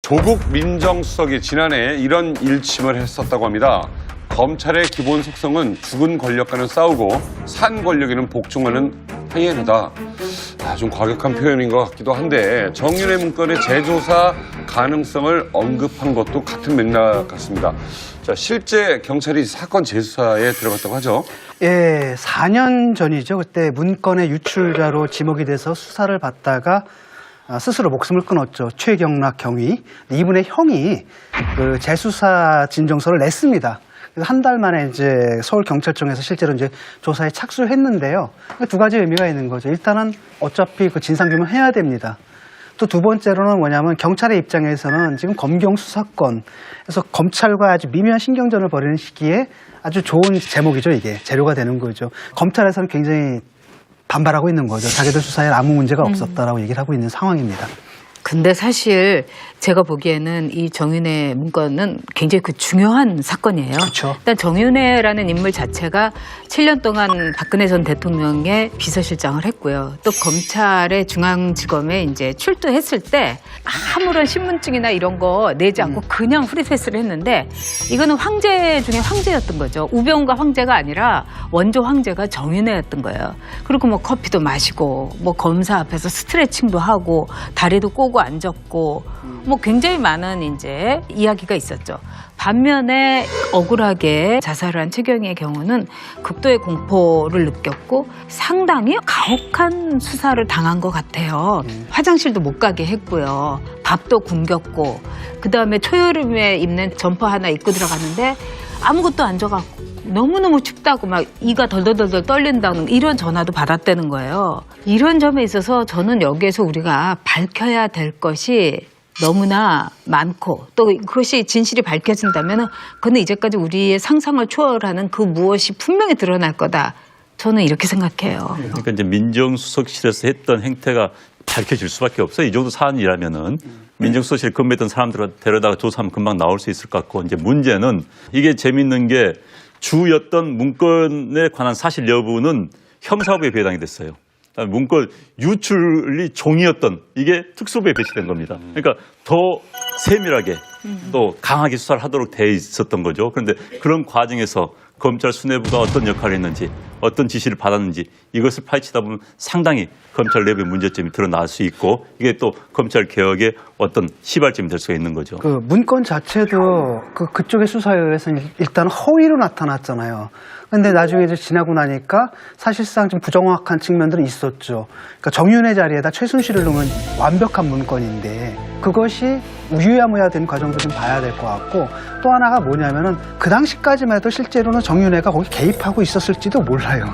조국 민정수석이 지난해 이런 일침을 했었다고 합니다. 검찰의 기본 속성은 죽은 권력과는 싸우고 산 권력에는 복종하는 하이에나다. 좀 과격한 표현인 것 같기도 한데 정윤회 문건의 재조사 가능성을 언급한 것도 같은 맥락 같습니다. 자, 실제 경찰이 사건 재수사에 들어갔다고 하죠? 예, 4년 전이죠. 그때 문건의 유출자로 지목이 돼서 수사를 받다가 스스로 목숨을 끊었죠. 최경락 경위. 이분의 형이 그 재수사 진정서를 냈습니다. 한 달 만에 이제 서울경찰청에서 실제로 이제 조사에 착수를 했는데요. 두 가지 의미가 있는 거죠. 일단은 어차피 그 진상규명 해야 됩니다. 또 두 번째로는 뭐냐면 경찰의 입장에서는 지금 검경 수사권, 그래서 검찰과 아주 미묘한 신경전을 벌이는 시기에 아주 좋은 제목이죠. 이게 재료가 되는 거죠. 검찰에서는 굉장히 반발하고 있는 거죠. 자기들 수사에 아무 문제가 없었다라고 얘기를 하고 있는 상황입니다. 근데 사실 제가 보기에는 이 정윤회 문건은 굉장히 그 중요한 사건이에요. 그렇죠. 일단 정윤회라는 인물 자체가 7년 동안 박근혜 전 대통령의 비서실장을 했고요. 또 검찰의 중앙지검에 이제 출두했을 때 아무런 신분증이나 이런 거 내지 않고 그냥 프리패스를 했는데 이거는 황제 중에 황제였던 거죠. 우병우가 황제가 아니라 원조 황제가 정윤회였던 거예요. 그리고 뭐 커피도 마시고 뭐 검사 앞에서 스트레칭도 하고 다리도 꼬고 앉았고 뭐 굉장히 많은 이제 이야기가 있었죠. 반면에 억울하게 자살을 한 최경희의 경우는 극도의 공포를 느꼈고 상당히 가혹한 수사를 당한 것 같아요. 화장실도 못 가게 했고요. 밥도 굶겼고 그다음에 초여름에 입는 점퍼 하나 입고 들어갔는데 아무것도 안 줘갖고 너무너무 춥다고 막 이가 덜덜덜 떨린다는 이런 전화도 받았다는 거예요. 이런 점에 있어서 저는 여기에서 우리가 밝혀야 될 것이 너무나 많고 또 그것이 진실이 밝혀진다면 그건 이제까지 우리의 상상을 초월하는 그 무엇이 분명히 드러날 거다. 저는 이렇게 생각해요. 그러니까 이제 민정수석실에서 했던 행태가 밝혀질 수밖에 없어요. 이 정도 사안이라면은 민정수석실 근무했던 사람들을 데려다가 조사하면 금방 나올 수 있을 것 같고 이제 문제는 이게 재밌는 게 주였던 문건에 관한 사실 여부는 형사부에 배당이 됐어요. 문건 유출이 종이었던 이게 특수부에 배치된 겁니다. 그러니까 더 세밀하게 또 강하게 수사를 하도록 돼 있었던 거죠. 그런데 그런 과정에서 검찰 수뇌부가 어떤 역할을 했는지 어떤 지시를 받았는지 이것을 파헤치다 보면 상당히 검찰 내부의 문제점이 드러날 수 있고 이게 또 검찰 개혁의 어떤 시발점이 될 수가 있는 거죠. 그 문건 자체도 그쪽의 수사에 의해서 일단 허위로 나타났잖아요. 근데 나중에 이제 지나고 나니까 사실상 좀 부정확한 측면들은 있었죠. 그러니까 정윤회 자리에다 최순실을 넣으면 완벽한 문건인데 그것이 유야무야 된 과정도 좀 봐야 될 것 같고 또 하나가 뭐냐면은 그 당시까지만 해도 실제로는 정윤회가 거기 개입하고 있었을지도 몰라요.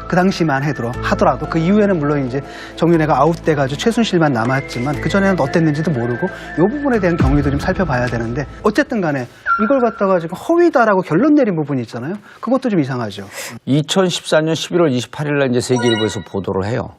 그 당시만 하더라도 그 이후에는 물론 이제 정윤회가 아웃돼가지고 최순실만 남았지만 그 전에는 어땠는지도 모르고 이 부분에 대한 경위도 좀 살펴봐야 되는데 어쨌든 간에 이걸 갖다가 지금 허위다라고 결론 내린 부분이 있잖아요. 그것도 좀 이상하죠. 2014년 11월 28일 날 이제 세계일보에서 보도를 해요.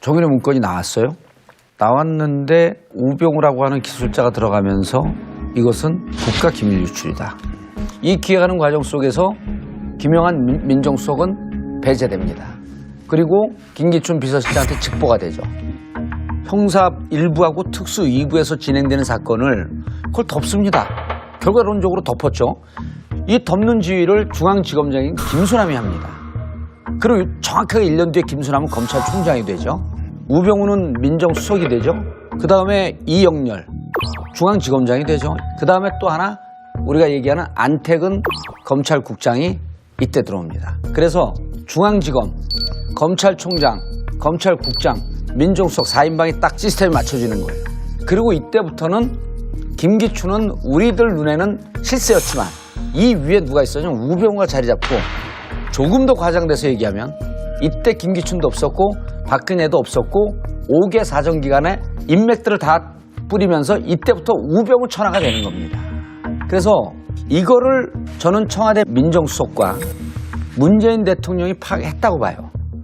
정윤회 문건이 나왔어요. 나왔는데 우병우라고 하는 기술자가 들어가면서 이것은 국가기밀 유출이다. 이 기획하는 과정 속에서 김영한 민정수석은 배제됩니다. 그리고 김기춘 비서실장한테 직보가 되죠. 형사 1부하고 특수 2부에서 진행되는 사건을 그걸 덮습니다. 결과론적으로 덮었죠. 이 덮는 지휘를 중앙지검장인 김수남이 합니다. 그리고 정확하게 1년 뒤에 김수남은 검찰총장이 되죠. 우병우는 민정수석이 되죠. 그 다음에 이영렬 중앙지검장이 되죠. 그 다음에 또 하나 우리가 얘기하는 안택은 검찰국장이 이때 들어옵니다. 그래서 중앙지검, 검찰총장, 검찰국장, 민정수석 4인방이 딱 시스템이 맞춰지는 거예요. 그리고 이때부터는 김기춘은 우리들 눈에는 실세였지만 이 위에 누가 있었냐면 우병우가 자리 잡고 조금 더 과장돼서 얘기하면 이때 김기춘도 없었고 박근혜도 없었고 5개 사정기관에 인맥들을 다 뿌리면서 이때부터 우병우 천하가 되는 겁니다. 그래서 이거를 저는 청와대 민정수석과 문재인 대통령이 파악했다고 봐요.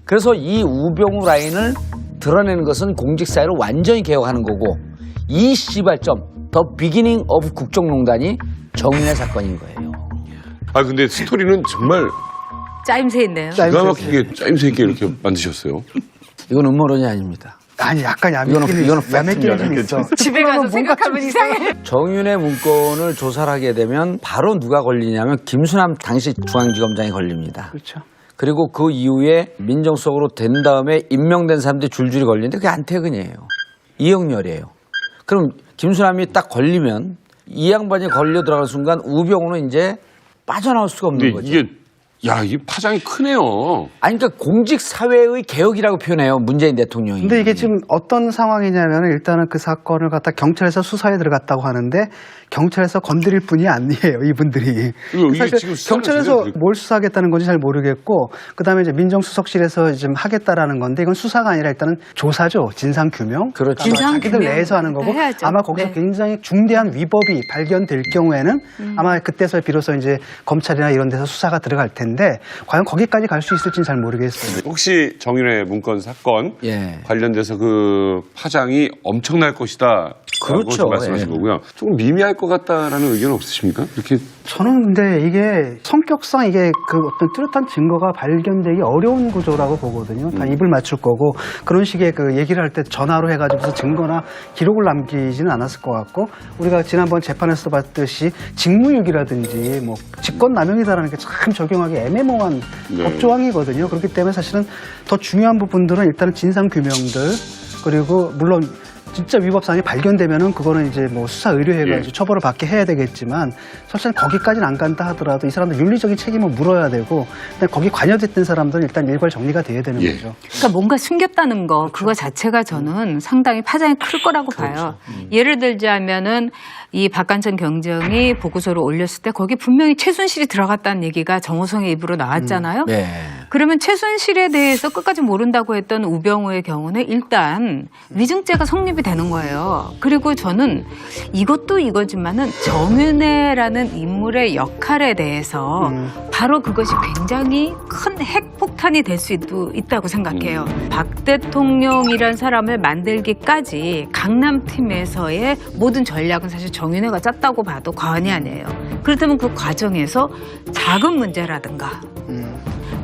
그래서 이 우병우 라인을 드러내는 것은 공직사회를 완전히 개혁하는 거고 이 시발점 더 비기닝 오브 국정농단이 정윤회 사건인 거예요. 아 근데 스토리는 정말 짜임새 있네요. 기가 막히게 짜임새 있게 이렇게 만드셨어요. 이건 음모론이 아닙니다. 아니 약간 이거는 야매끼는 좀 팩트입니다. 있어. 집에 가서 생각하면 이상해. 정윤의 문건을 조사를 하게 되면 바로 누가 걸리냐면 김수남 당시 중앙지검장이 걸립니다. 그렇죠. 그리고 그 이후에 민정수석으로 된 다음에 임명된 사람들이 줄줄이 걸리는데 그게 안태근이에요. 이영렬이에요. 그럼 김수남이 딱 걸리면 이 양반이 걸려 들어갈 순간 우병우는 이제 빠져나올 수가 없는 근데 거죠. 이게 파장이 크네요. 아니 그러니까 공직 사회의 개혁이라고 표현해요. 문재인 대통령이. 근데 이게 지금 어떤 상황이냐면 일단은 그 사건을 갖다 경찰에서 수사에 들어갔다고 하는데 경찰에서 건드릴 분이 아니에요, 이분들이. 이게 사실 지금 수사는 경찰에서 제대로 뭘 수사하겠다는 건지 잘 모르겠고 그다음에 이제 민정수석실에서 지금 하겠다라는 건데 이건 수사가 아니라 일단은 조사죠, 진상 규명. 그렇죠. 그러니까 자기들 진상규명. 내에서 하는 거고 해야죠. 아마 거기서 네. 굉장히 중대한 위법이 발견될 경우에는 아마 그때서 비로소 이제 검찰이나 이런 데서 수사가 들어갈 텐데 과연 거기까지 갈 수 있을지는 잘 모르겠어요. 혹시 정윤회 문건 사건 예. 관련돼서 그 파장이 엄청날 것이다. 그렇죠. 말씀하신 예. 거고요. 조금 미미할 것 같다라는 의견 없으십니까? 이렇게 저는 근데 이게 성격상 이게 그 어떤 뚜렷한 증거가 발견되기 어려운 구조라고 보거든요. 다 입을 맞출 거고 그런 식의 그 얘기를 할 때 전화로 해가지고서 증거나 기록을 남기지는 않았을 것 같고 우리가 지난번 재판에서 봤듯이 직무유기라든지 뭐 직권남용이다라는 게 참 적용하기 애매모호한 네. 법조항이거든요. 그렇기 때문에 사실은 더 중요한 부분들은 일단은 진상규명들 그리고 물론 진짜 위법 사항이 발견되면은 그거는 이제 뭐 수사 의뢰해가지고 예. 처벌을 받게 해야 되겠지만 사실은 거기까지는 안 간다 하더라도 이 사람들 윤리적인 책임을 물어야 되고 근데 거기 관여됐던 사람들은 일단 일괄 정리가 돼야 되는 예. 거죠. 그러니까 뭔가 숨겼다는 거 그거 자체가 저는 상당히 파장이 클 거라고 봐요. 예를 들자면은 이 박관천 경정이 보고서를 올렸을 때 거기 분명히 최순실이 들어갔다는 얘기가 정호성의 입으로 나왔잖아요. 네. 그러면 최순실에 대해서 끝까지 모른다고 했던 우병우의 경우는 일단 위증죄가 성립이 되는 거예요. 그리고 저는 이것도 이거지만은 정윤회라는 인물의 역할에 대해서 바로 그것이 굉장히 큰 핵폭탄이 될 수도 있다고 생각해요. 박 대통령이란 사람을 만들기까지 강남팀에서의 모든 전략은 사실 정윤회가 짰다고 봐도 과언이 아니에요. 그렇다면 그 과정에서 작은 문제라든가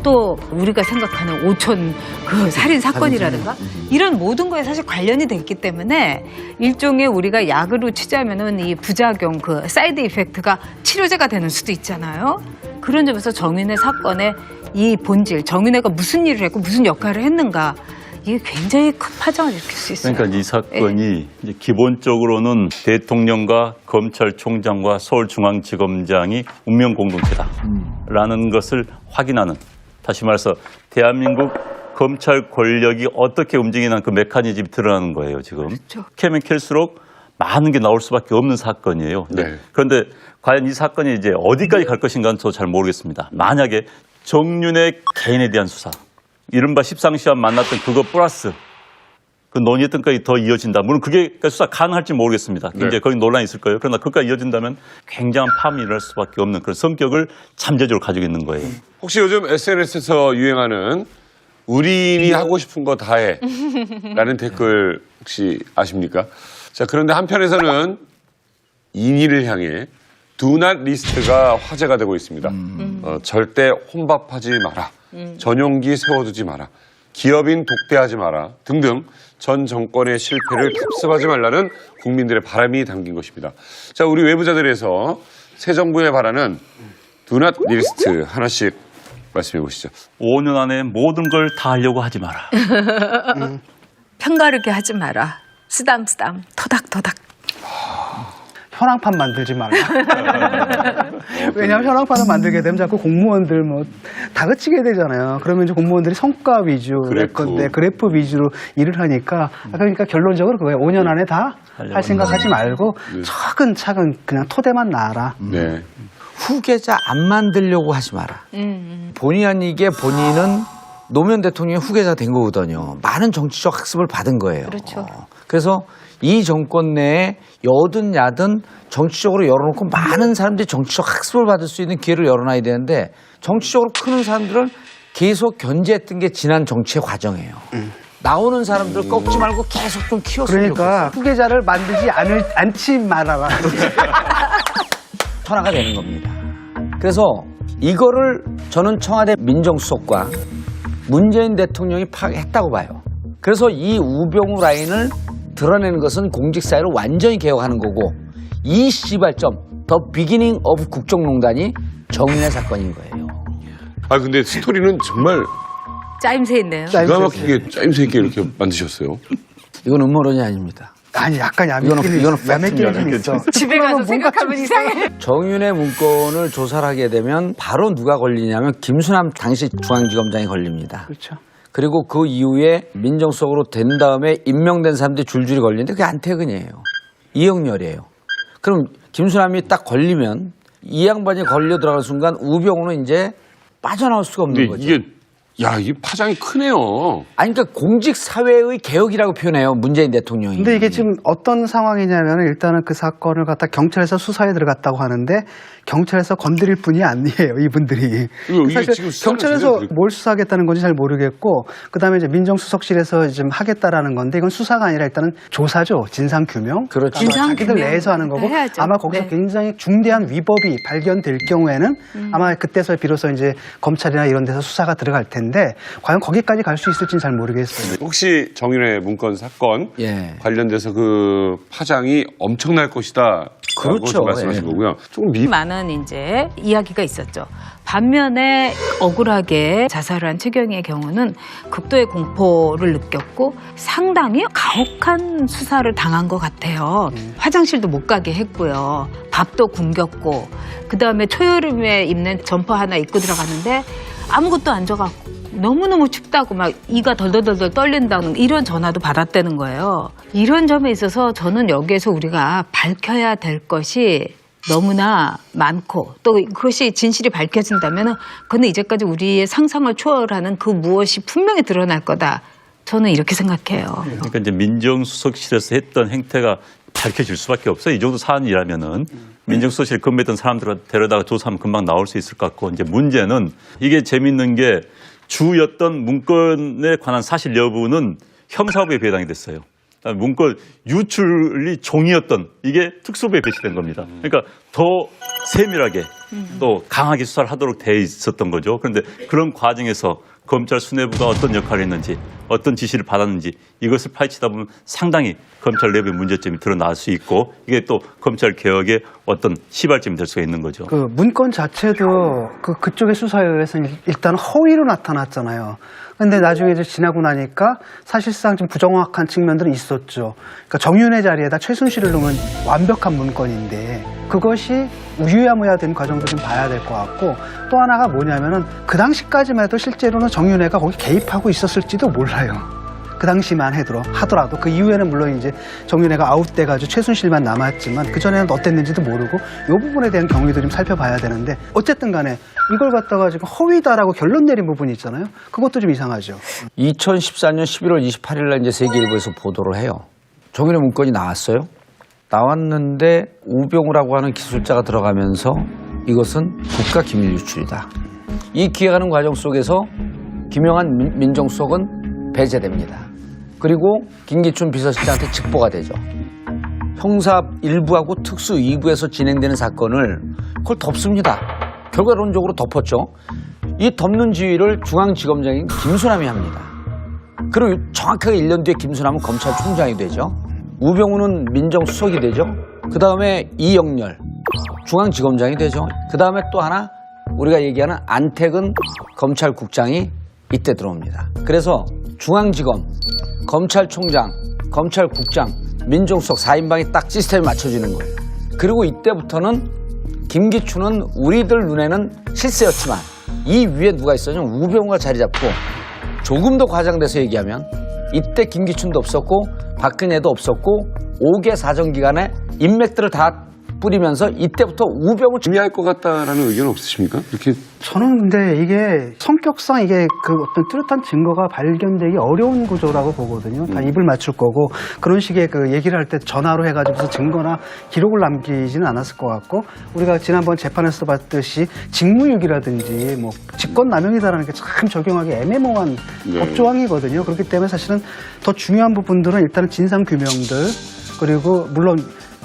또 우리가 생각하는 오촌 그 살인 사건이라든가 이런 모든 거에 사실 관련이 돼 있기 때문에 일종의 우리가 약으로 치자면은 이 부작용 그 사이드 이펙트가 치료제가 되는 수도 있잖아요. 그런 점에서 정윤회 사건의 이 본질, 정윤회가 무슨 일을 했고 무슨 역할을 했는가 이게 굉장히 큰 파장을 일으킬 수 있어요. 그러니까 이 사건이 이제 기본적으로는 대통령과 검찰총장과 서울중앙지검장이 운명 공동체다라는 것을 확인하는 다시 말해서 대한민국 검찰 권력이 어떻게 움직이는 그 메커니즘이 드러나는 거예요, 지금. 그렇죠. 캐면 캘수록 많은 게 나올 수밖에 없는 사건이에요. 네. 그런데 과연 이 사건이 이제 어디까지 갈 것인가는 저 잘 모르겠습니다. 만약에 정윤의 개인에 대한 수사, 이른바 십상시와 만났던 그거 플러스 그 논의했던 것까지 더 이어진다. 물론 그게 수사 가능할지 모르겠습니다. 네. 이제 거기 논란이 있을 거예요. 그러나 그것까지 이어진다면 굉장한 파문이 일어날 수밖에 없는 그런 성격을 잠재적으로 가지고 있는 거예요. 혹시 요즘 SNS에서 유행하는 우리인이 하고 싶은 거 다 해. 라는 댓글 혹시 아십니까? 자, 그런데 한편에서는 인이를 향해 두낫 리스트가 화제가 되고 있습니다. 절대 혼밥하지 마라. 전용기 세워두지 마라. 기업인 독대하지 마라. 등등 전 정권의 실패를 답습하지 말라는 국민들의 바람이 담긴 것입니다. 자, 우리 외부자들에서 새 정부에 바라는 두낫 리스트 하나씩 말씀해 보시죠. 5년 안에 모든 걸 다 하려고 하지 마라. 편가르게 하지 마라. 쓰담쓰담 토닥토닥. 현황판 만들지 말라. 왜냐하면 현황판을 만들게 되면 자꾸 공무원들 뭐 다그치게 되잖아요. 그러면 이제 공무원들이 성과 위주, 그래프 위주로 일을 하니까 그러니까 결론적으로 그거예요. 5년 안에 다 할 생각하지 말고 차근차근 그냥 토대만 놔라. 네. 후계자 안 만들려고 하지 마라. 본의 아니게 본인은 노무현 대통령의 후계자 된 거거든요. 많은 정치적 학습을 받은 거예요. 그렇죠. 그래서 이 정권 내에 여든 야든 정치적으로 열어놓고 많은 사람들이 정치적 학습을 받을 수 있는 기회를 열어놔야 되는데 정치적으로 크는 사람들을 계속 견제했던 게 지난 정치의 과정이에요. 나오는 사람들 꺾지 말고 계속 좀 키웠으면 그러니까 후계자를 만들지 않지 말아라. 천하가 되는 겁니다. 그래서 이거를 저는 청와대 민정수석과 문재인 대통령이 파악했다고 봐요. 그래서 이 우병우 라인을 드러내는 것은 공직사회를 완전히 개혁하는 거고 이 시발점, 더 비기닝 오브 국정농단이 정윤회 사건인 거예요. 아 근데 스토리는 정말 짜임새 있네요. 기가 막히게 짜임새 있게 이렇게 만드셨어요. 이건 음모론이 아닙니다. 아니 약간 이거는 야매끼리 좀 있어. 집에 가서 생각하면 이상해. 정윤회 문건을 조사를 하게 되면 바로 누가 걸리냐면 김수남 당시 중앙지검장이 걸립니다. 그렇죠. 그리고 그 이후에 민정수석으로 된 다음에 임명된 사람들이 줄줄이 걸리는데 그게 안태근이에요. 이영렬이에요. 그럼 김수남이 딱 걸리면 이 양반이 걸려 들어갈 순간 우병우는 이제 빠져나올 수가 없는 근데 거죠. 이게 파장이 크네요. 아니 그러니까 공직사회의 개혁이라고 표현해요. 문재인 대통령이. 근데 이게 지금 어떤 상황이냐면 일단은 그 사건을 갖다 경찰에서 수사에 들어갔다고 하는데 경찰에서 건드릴 분이 아니에요, 이분들이. 이게 사실 지금 수사는 경찰에서 제대로 뭘 수사하겠다는 건지 잘 모르겠고 그다음에 이제 민정수석실에서 지금 하겠다라는 건데 이건 수사가 아니라 일단은 조사죠, 진상 규명. 그렇죠. 진상 자기들 규명. 내에서 하는 거고 해야죠. 아마 거기서 네. 굉장히 중대한 위법이 발견될 경우에는 아마 그때서 비로소 이제 검찰이나 이런 데서 수사가 들어갈 텐데 과연 거기까지 갈 수 있을지는 잘 모르겠어요. 혹시 정윤회 문건 사건 예. 관련돼서 그 파장이 엄청날 것이다. 그렇죠. 말씀하신 예. 거고요. 조금 많은 이제 이야기가 있었죠. 반면에 억울하게 자살을 한 최경희의 경우는 극도의 공포를 느꼈고 상당히 가혹한 수사를 당한 것 같아요. 화장실도 못 가게 했고요. 밥도 굶겼고 그다음에 초여름에 입는 점퍼 하나 입고 들어갔는데 아무것도 안 줘갖고 너무너무 춥다고 막 이가 덜덜덜덜 떨린다는 이런 전화도 받았다는 거예요. 이런 점에 있어서 저는 여기에서 우리가 밝혀야 될 것이 너무나 많고 또 그것이 진실이 밝혀진다면 그는 이제까지 우리의 상상을 초월하는 그 무엇이 분명히 드러날 거다. 저는 이렇게 생각해요. 그러니까 이제 민정수석실에서 했던 행태가 밝혀질 수밖에 없어요. 이 정도 사안이라면은 민정수석실 근무했던 사람들을 데려다가 조사하면 금방 나올 수 있을 것 같고 이제 문제는 이게 재밌는 게 주였던 문건에 관한 사실 여부는 형사부에 배당이 됐어요. 문건 유출이 종이었던 이게 특수부에 배치된 겁니다. 그러니까 더 세밀하게 또 강하게 수사를 하도록 돼 있었던 거죠. 그런데 그런 과정에서 검찰 수뇌부가 어떤 역할을 했는지 어떤 지시를 받았는지 이것을 파헤치다 보면 상당히 검찰 내부의 문제점이 드러날 수 있고 이게 또 검찰 개혁의 어떤 시발점이 될 수가 있는 거죠. 그 문건 자체도 그쪽의 수사에 의해서 일단 허위로 나타났잖아요. 근데 나중에 이제 지나고 나니까 사실상 좀 부정확한 측면들은 있었죠. 그러니까 정윤회 자리에다 최순실을 넣으면 완벽한 문건인데 그것이 우유야무야 된 과정도 좀 봐야 될 것 같고 또 하나가 뭐냐면은 그 당시까지만 해도 실제로는 정윤회가 거기 개입하고 있었을지도 몰라요. 그 당시만 하더라도 그 이후에는 물론 이제 정윤회가 아웃돼가지고 최순실만 남았지만 그 전에는 어땠는지도 모르고 이 부분에 대한 경위도 좀 살펴봐야 되는데 어쨌든 간에 이걸 갖다가 지금 허위다라고 결론 내린 부분이 있잖아요. 그것도 좀 이상하죠. 2014년 11월 28일 날 이제 세계일보에서 보도를 해요. 정윤회 문건이 나왔어요. 나왔는데 우병우라고 하는 기술자가 들어가면서 이것은 국가 기밀 유출이다. 이 기획하는 과정 속에서 김영한 민정수석은 배제됩니다. 그리고 김기춘 비서실장한테 직보가 되죠. 형사 1부하고 특수 2부에서 진행되는 사건을 그걸 덮습니다. 결과론적으로 덮었죠. 이 덮는 지휘를 중앙지검장인 김수남이 합니다. 그리고 정확하게 1년 뒤에 김수남은 검찰총장이 되죠. 우병우는 민정수석이 되죠. 그 다음에 이영렬 중앙지검장이 되죠. 그 다음에 또 하나 우리가 얘기하는 안태근 검찰국장이 이때 들어옵니다. 그래서 중앙지검, 검찰총장, 검찰국장, 민정수석 4인방이 딱 시스템이 맞춰지는 거예요. 그리고 이때부터는 김기춘은 우리들 눈에는 실세였지만 이 위에 누가 있었냐면 우병우가 자리 잡고 조금 더 과장돼서 얘기하면 이때 김기춘도 없었고 박근혜도 없었고 5개 사정기관에 인맥들을 다 뿌리면서 이때부터 우병우 중요할 것 같다라는 의견 없으십니까? 이렇게 저는 근데 이게 성격상 이게 그 어떤 뚜렷한 증거가 발견되기 어려운 구조라고 보거든요. 다 입을 맞출 거고 그런 식의 그 얘기를 할 때 전화로 해가지고서 증거나 기록을 남기지는 않았을 것 같고 우리가 지난번 재판에서 봤듯이 직무유기라든지 뭐 직권남용이다라는 게 참 적용하기 애매모호한 법조항이거든요. 그렇기 때문에 사실은 더 중요한 부분들은 일단은 진상규명들 그리고 물론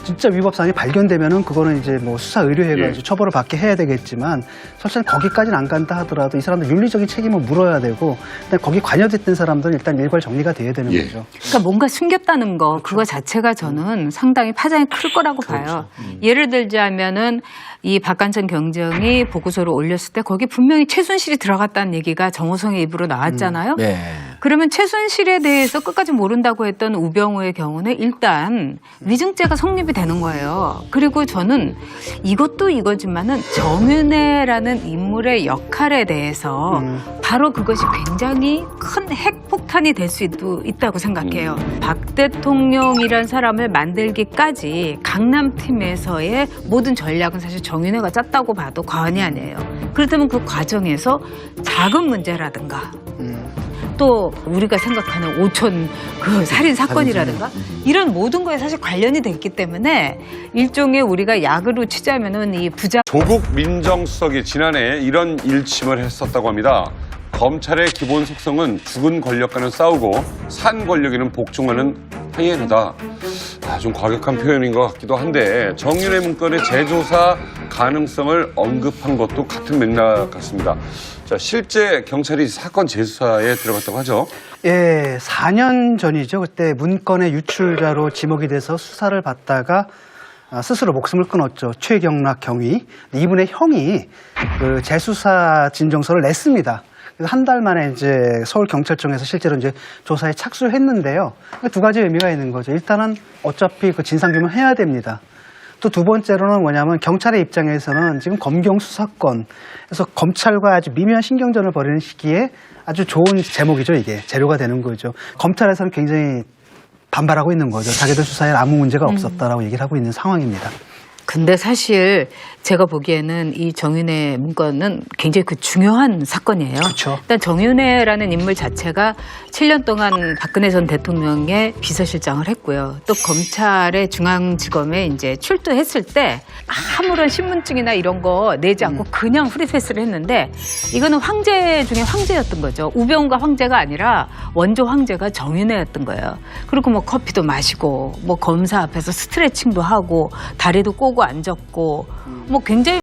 진짜 위법 사항이 발견되면은 그거는 이제 뭐 수사 의뢰해가지고 예. 처벌을 받게 해야 되겠지만 설사 거기까지는 안 간다 하더라도 이 사람들 윤리적인 책임을 물어야 되고 일단 거기 관여됐던 사람들은 일단 일괄 정리가 돼야 되는 예. 거죠. 그러니까 뭔가 숨겼다는 거 그거 자체가 저는 상당히 파장이 클 거라고 봐요. 예를 들자면은 이 박관천 경정이 보고서를 올렸을 때 거기 분명히 최순실이 들어갔다는 얘기가 정호성의 입으로 나왔잖아요. 네. 그러면 최순실에 대해서 끝까지 모른다고 했던 우병우의 경우는 일단 위증죄가 성립이 되는 거예요. 그리고 저는 이것도 이거지만은 정윤회라는 인물의 역할에 대해서 바로 그것이 굉장히 큰 핵폭탄이 될 수도 있다고 생각해요. 박 대통령이란 사람을 만들기까지 강남팀에서의 모든 전략은 사실 정윤회가 짰다고 봐도 과언이 아니에요. 그렇다면 그 과정에서 작은 문제라든가 또 우리가 생각하는 오촌 그 살인 사건이라든가 이런 모든 거에 사실 관련이 됐기 때문에 일종의 우리가 약으로 치자면은 이 부자 조국 민정수석이 지난해 이런 일침을 했었다고 합니다. 검찰의 기본 속성은 죽은 권력과는 싸우고 산 권력에는 복종하는 하이에나다. 좀 과격한 표현인 것 같기도 한데 정윤회 문건의 재조사 가능성을 언급한 것도 같은 맥락 같습니다. 자, 실제 경찰이 사건 재수사에 들어갔다고 하죠. 예, 4년 전이죠. 그때 문건의 유출자로 지목이 돼서 수사를 받다가 스스로 목숨을 끊었죠. 최경락 경위. 이분의 형이 그 재수사 진정서를 냈습니다. 한 달 만에 이제 서울경찰청에서 실제로 이제 조사에 착수를 했는데요. 두 가지 의미가 있는 거죠. 일단은 어차피 그 진상규명 해야 됩니다. 또 두 번째로는 뭐냐면 경찰의 입장에서는 지금 검경 수사권, 그래서 검찰과 아주 미묘한 신경전을 벌이는 시기에 아주 좋은 제목이죠. 이게 재료가 되는 거죠. 검찰에서는 굉장히 반발하고 있는 거죠. 자기들 수사에 아무 문제가 없었다라고 얘기를 하고 있는 상황입니다. 근데 사실 제가 보기에는 이 정윤회 문건은 굉장히 그 중요한 사건이에요. 그렇죠. 일단 정윤회라는 인물 자체가 7년 동안 박근혜 전 대통령의 비서실장을 했고요. 또 검찰의 중앙지검에 이제 출두했을 때 아무런 신분증이나 이런 거 내지 않고 그냥 프리패스를 했는데 이거는 황제 중에 황제였던 거죠. 우병우가 황제가 아니라 원조 황제가 정윤회였던 거예요. 그리고 뭐 커피도 마시고 뭐 검사 앞에서 스트레칭도 하고 다리도 꼬고 앉았고 뭐 굉장히